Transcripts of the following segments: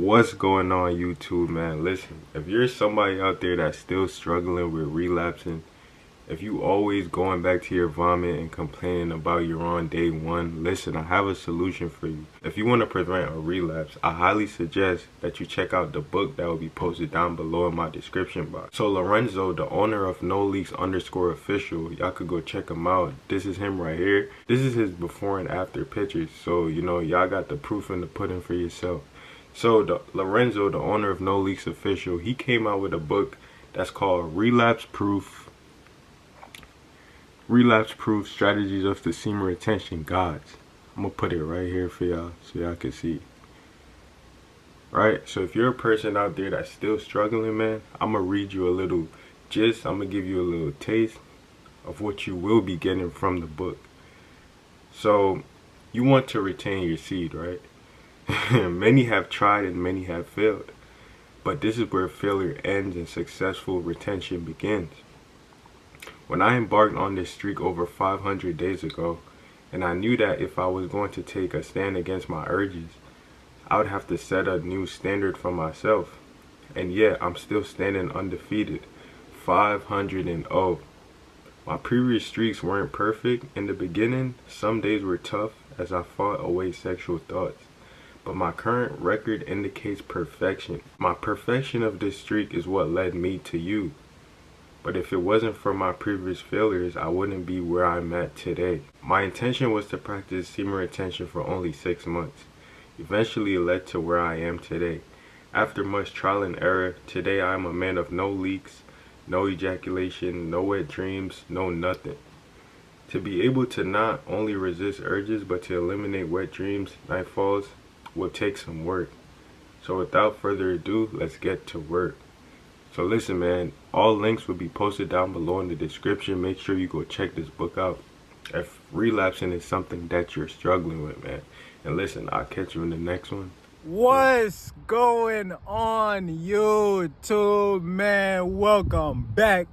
What's going on, YouTube, man? Listen, if you're somebody out there that's still struggling with relapsing, if you always going back to your vomit and complaining about you're on day one, listen, I have a solution for you. If you want to prevent a relapse, I highly suggest that you check out the book that will be posted down below in my description box. So Lorenzo, the owner of NoLeaks_official, y'all could go check him out. This is him right here. This is his before and after pictures. So, you know, y'all got the proof in the pudding for yourself. So Lorenzo, the owner of NoLeaks_official, he came out with a book that's called Relapse Proof Strategies of the Semen Retention Gods. I'm gonna put it right here for y'all so y'all can see. Right, so if you're a person out there that's still struggling, man, I'm gonna read you a little gist. I'm gonna give you a little taste of what you will be getting from the book. So you want to retain your seed, right? Many have tried and many have failed, but this is where failure ends and successful retention begins. When I embarked on this streak over 500 days ago, and I knew that if I was going to take a stand against my urges, I would have to set a new standard for myself. And yet, I'm still standing undefeated, 500-0. My previous streaks weren't perfect. In the beginning, some days were tough as I fought away sexual thoughts. But my current record indicates perfection. My perfection of this streak is what led me to you. But if it wasn't for my previous failures, I wouldn't be where I'm at today. My intention was to practice semen retention for only 6 months. Eventually it led to where I am today. After much trial and error, today I am a man of no leaks, no ejaculation, no wet dreams, no nothing. To be able to not only resist urges, but to eliminate wet dreams, nightfalls, will take some work. So without further ado, let's get to work. So listen, man, all links will be posted down below in the description. Make sure you go check this book out if relapsing is something that you're struggling with, man. And listen, I'll catch you in the next one. What's going on, YouTube, man? Welcome back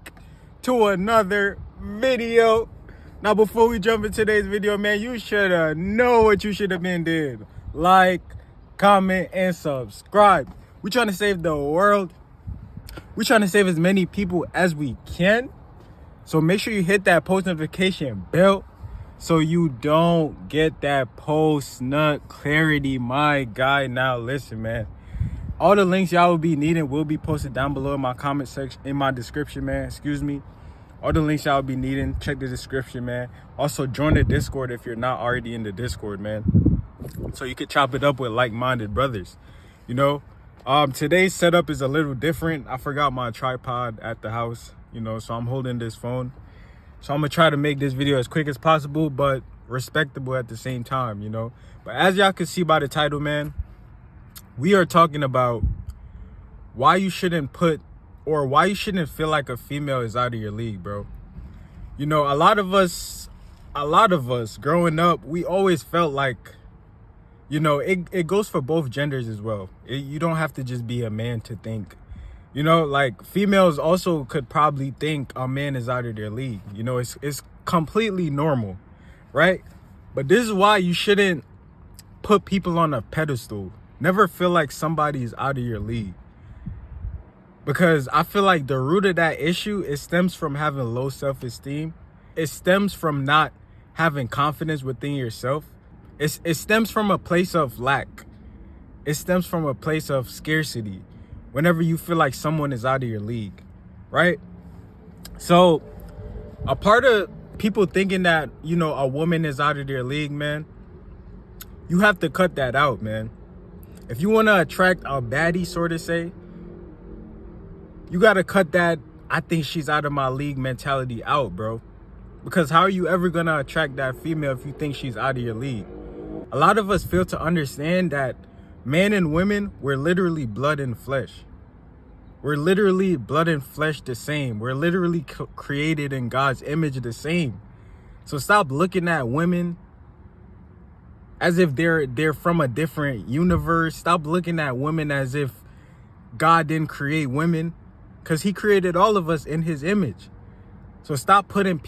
to another video. Now, before we jump into today's video, man, you should know what you should have been did. Like, comment, and subscribe. We're trying to save the world. We're trying to save as many people as we can. So make sure you hit that post notification bell so you don't get that post nut clarity, my guy. Now listen, man. All the links y'all will be needing will be posted down below in my comment section, in my description, man. Excuse me. All the links y'all will be needing, check the description, man. Also, join the Discord if you're not already in the Discord, man. So you could chop it up with like-minded brothers, you know. Today's setup is a little different. I forgot my tripod at the house, you know, so I'm holding this phone. So I'm gonna try to make this video as quick as possible, but respectable at the same time, you know. But as y'all can see by the title, man, we are talking about why you shouldn't feel like a female is out of your league, bro. You know, a lot of us growing up, we always felt like, you know, it goes for both genders as well. You don't have to just be a man to think. You know, like, females also could probably think a man is out of their league. You know, it's completely normal, right? But this is why you shouldn't put people on a pedestal. Never feel like somebody is out of your league. Because I feel like the root of that issue, it stems from having low self-esteem. It stems from not having confidence within yourself. It stems from a place of lack. It stems from a place of scarcity. Whenever you feel like someone is out of your league, right? So a part of people thinking that, you know, a woman is out of their league, man, you have to cut that out, man. If you want to attract a baddie, sort of say, you got to cut that I think she's out of my league mentality out, bro. Because how are you ever going to attract that female if you think she's out of your league? A lot of us fail to understand that men and women, we're literally blood and flesh. We're literally blood and flesh the same. We're literally created in God's image the same. So stop looking at women as if they're from a different universe. Stop looking at women as if God didn't create women, because he created all of us in his image. So stop putting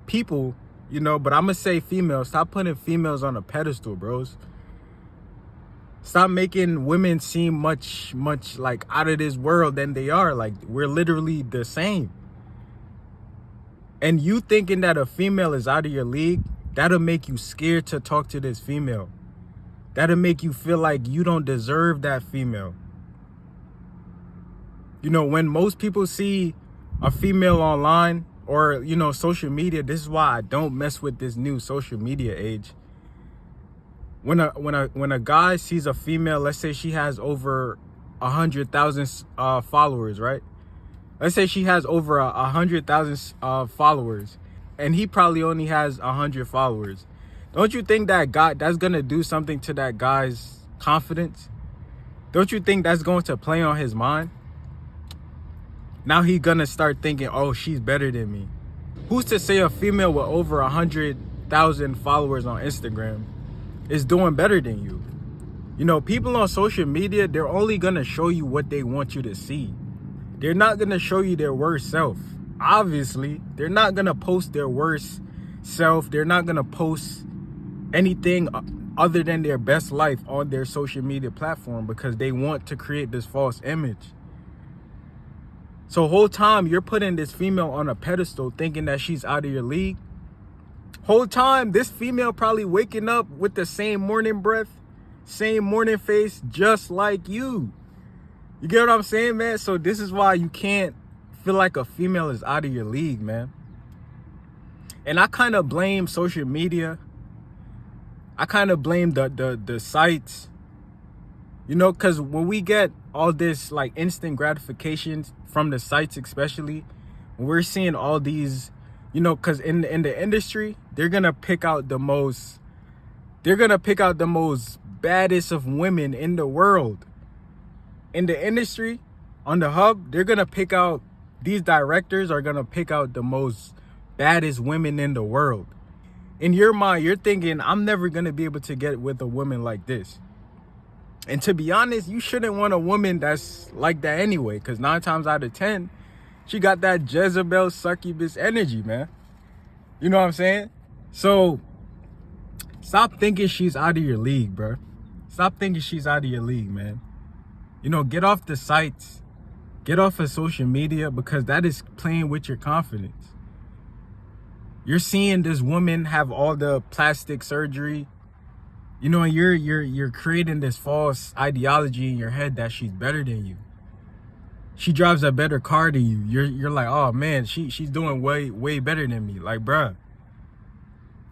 people, you know, but I'm going to say females, stop putting females on a pedestal, bros. Stop making women seem much like out of this world than they are. Like, we're literally the same. And you thinking that a female is out of your league, that'll make you scared to talk to this female. That'll make you feel like you don't deserve that female. You know, when most people see a female online or, you know, social media, this is why I don't mess with this new social media age. When a guy sees a female, let's say she has over 100,000 followers, right? Let's say she has over 100,000 followers, and he probably only has 100 followers. Don't you think that that's gonna do something to that guy's confidence? Don't you think that's going to play on his mind? Now he gonna start thinking, oh, she's better than me. Who's to say a female with over 100,000 followers on Instagram is doing better than you? You know, people on social media, they're only gonna show you what they want you to see. They're not gonna show you their worst self. Obviously, they're not gonna post their worst self. They're not gonna post anything other than their best life on their social media platform because they want to create this false image. So whole time you're putting this female on a pedestal thinking that she's out of your league. Whole time this female probably waking up with the same morning breath, same morning face, just like you. You get what I'm saying, man? So this is why you can't feel like a female is out of your league, man. And I kind of blame social media. I kind of blame the sites, you know, because when we get all this like instant gratification from the sites, especially when we're seeing all these, you know, because in the industry, they're gonna pick out the most baddest of women in the world. In the industry, on the hub, they're gonna pick out, these directors are gonna pick out the most baddest women in the world. In your mind, you're thinking, I'm never gonna be able to get with a woman like this. And to be honest, you shouldn't want a woman that's like that anyway, because 9 times out of 10, she got that Jezebel succubus energy, man. You know what I'm saying? So stop thinking she's out of your league, bro. Stop thinking she's out of your league, man. You know, get off the sites, get off of social media, because that is playing with your confidence. You're seeing this woman have all the plastic surgery, you know, and you're creating this false ideology in your head that she's better than you. She drives a better car than you. You're like, oh man, she's doing way better than me. Like, bruh,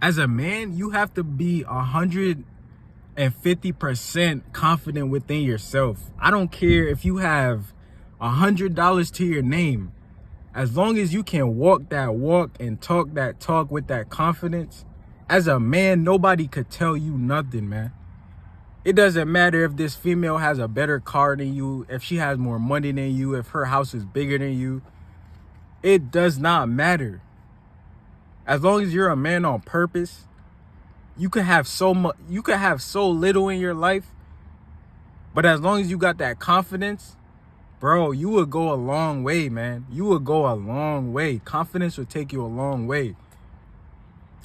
as a man, you have to be 150% confident within yourself. I don't care if you have $100 to your name. As long as you can walk that walk and talk that talk with that confidence, as a man, nobody could tell you nothing, man. It doesn't matter if this female has a better car than you, if she has more money than you, if her house is bigger than you. It does not matter. As long as you're a man on purpose, you could have so much, you could have so little in your life, but as long as you got that confidence, bro, you would go a long way, man. You would go a long way. Confidence will take you a long way.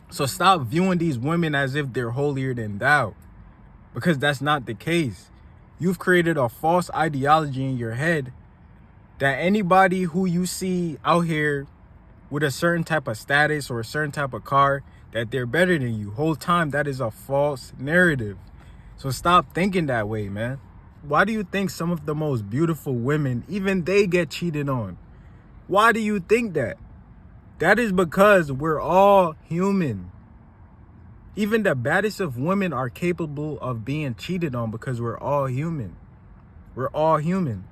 So stop viewing these women as if they're holier than thou, because that's not the case. You've created a false ideology in your head that anybody who you see out here with a certain type of status or a certain type of car, that they're better than you. Whole time, that is a false narrative. So stop thinking that way, man. Why do you think some of the most beautiful women, even they get cheated on? Why do you think that? That is because we're all human. Even the baddest of women are capable of being cheated on because we're all human. We're all human.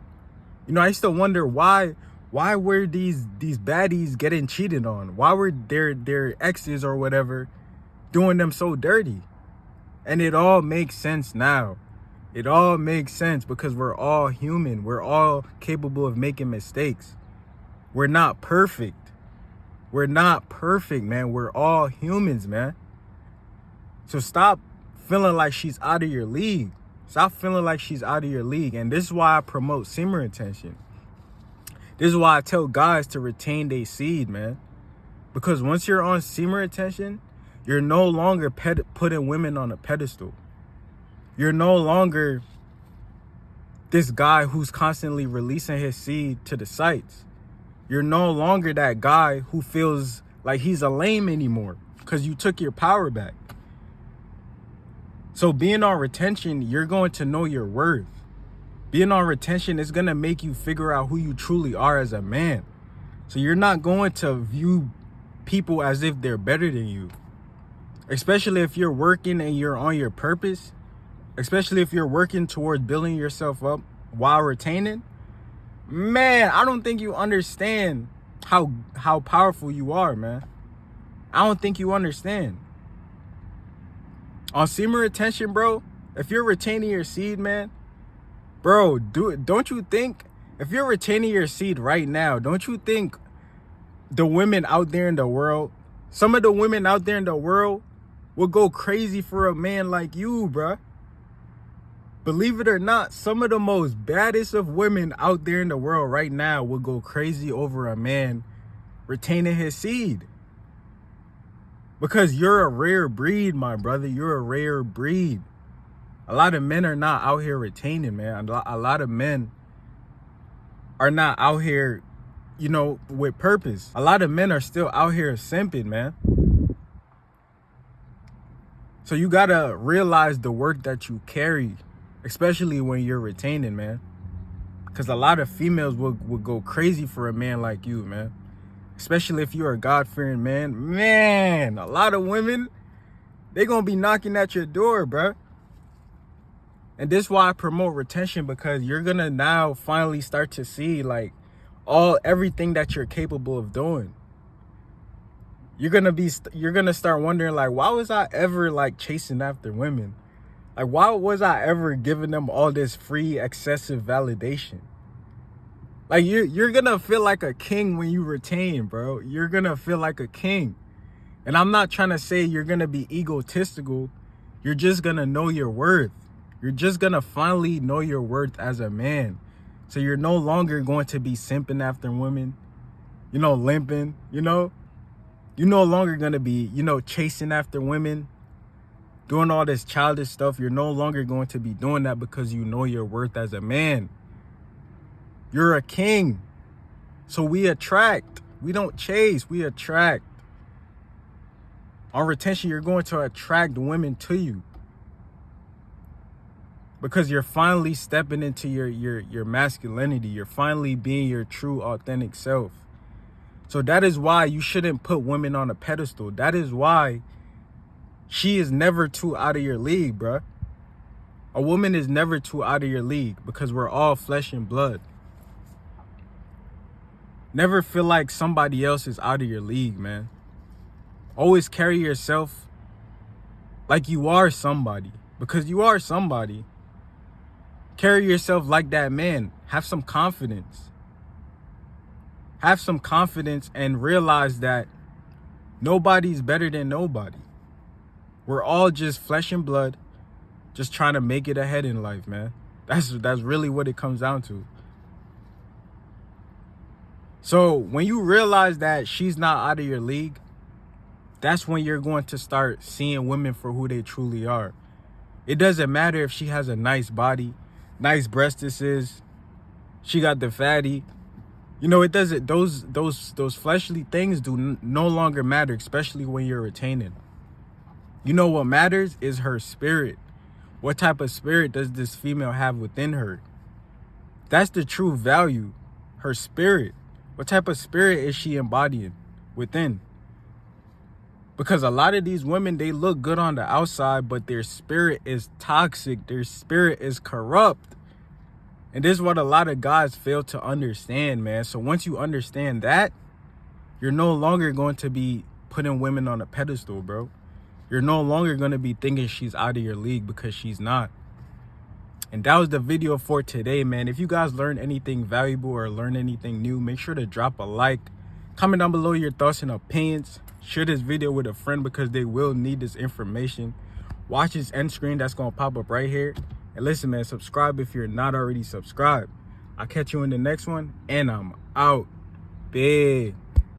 You know, I used to wonder why were these baddies getting cheated on? Why were their exes or whatever doing them so dirty? And it all makes sense now. It all makes sense because we're all human. We're all capable of making mistakes. We're not perfect. We're not perfect, man. We're all humans, man. So stop feeling like she's out of your league. Stop feeling like she's out of your league. And this is why I promote semen retention. This is why I tell guys to retain their seed, man. Because once you're on semen retention, you're no longer putting women on a pedestal. You're no longer this guy who's constantly releasing his seed to the sites. You're no longer that guy who feels like he's a lame anymore because you took your power back. So being on retention, you're going to know your worth. Being on retention is going to make you figure out who you truly are as a man. So you're not going to view people as if they're better than you. Especially if you're working and you're on your purpose. Especially if you're working towards building yourself up while retaining. Man, I don't think you understand how powerful you are, man. I don't think you understand. On semen retention, bro, if you're retaining your seed, man, bro, don't you think, if you're retaining your seed right now, don't you think the women out there in the world, some of the women out there in the world will go crazy for a man like you, bruh? Believe it or not, some of the most baddest of women out there in the world right now will go crazy over a man retaining his seed. Because you're a rare breed, my brother. You're a rare breed. A lot of men are not out here retaining, man. A lot of men are not out here, you know, with purpose. A lot of men are still out here simping, man. So you gotta realize the work that you carry, especially when you're retaining, man. Because a lot of females will go crazy for a man like you, man. Especially if you're a God-fearing man. Man, a lot of women, they gonna be knocking at your door, bruh. And this is why I promote retention, because you're gonna now finally start to see like everything that you're capable of doing. You're gonna start wondering like, why was I ever like chasing after women? Like, why was I ever giving them all this free, excessive validation? Like, you're gonna feel like a king when you retain, bro. You're gonna feel like a king. And I'm not trying to say you're gonna be egotistical. You're just gonna know your worth. You're just gonna finally know your worth as a man. So you're no longer going to be simping after women, you know, limping, you know. You're no longer gonna be, you know, chasing after women, doing all this childish stuff. You're no longer going to be doing that because you know your worth as a man. You're a king. So we attract. We don't chase, we attract. On retention, you're going to attract women to you. Because you're finally stepping into your masculinity. You're finally being your true, authentic self. So that is why you shouldn't put women on a pedestal. That is why she is never too out of your league, bruh. A woman is never too out of your league because we're all flesh and blood. Never feel like somebody else is out of your league, man. Always carry yourself like you are somebody, because you are somebody. Carry yourself like that man. Have some confidence. Have some confidence and realize that nobody's better than nobody. We're all just flesh and blood, just trying to make it ahead in life, man. That's really what it comes down to. So when you realize that she's not out of your league, that's when you're going to start seeing women for who they truly are. It doesn't matter if she has a nice body, nice breastises, she got the fatty. You know, it doesn't. Those fleshly things do no longer matter, especially when you're retaining. You know what matters is her spirit. What type of spirit does this female have within her? That's the true value. Her spirit. What type of spirit is she embodying within? Because a lot of these women, they look good on the outside, but their spirit is toxic. Their spirit is corrupt. And this is what a lot of guys fail to understand, man. So once you understand that, you're no longer going to be putting women on a pedestal, bro. You're no longer going to be thinking she's out of your league, because she's not. And that was the video for today, man. If you guys learned anything valuable or learned anything new, make sure to drop a like. Comment down below your thoughts and opinions. Share this video with a friend because they will need this information. Watch this end screen that's going to pop up right here. And listen, man, subscribe if you're not already subscribed. I'll catch you in the next one, and I'm out. Big.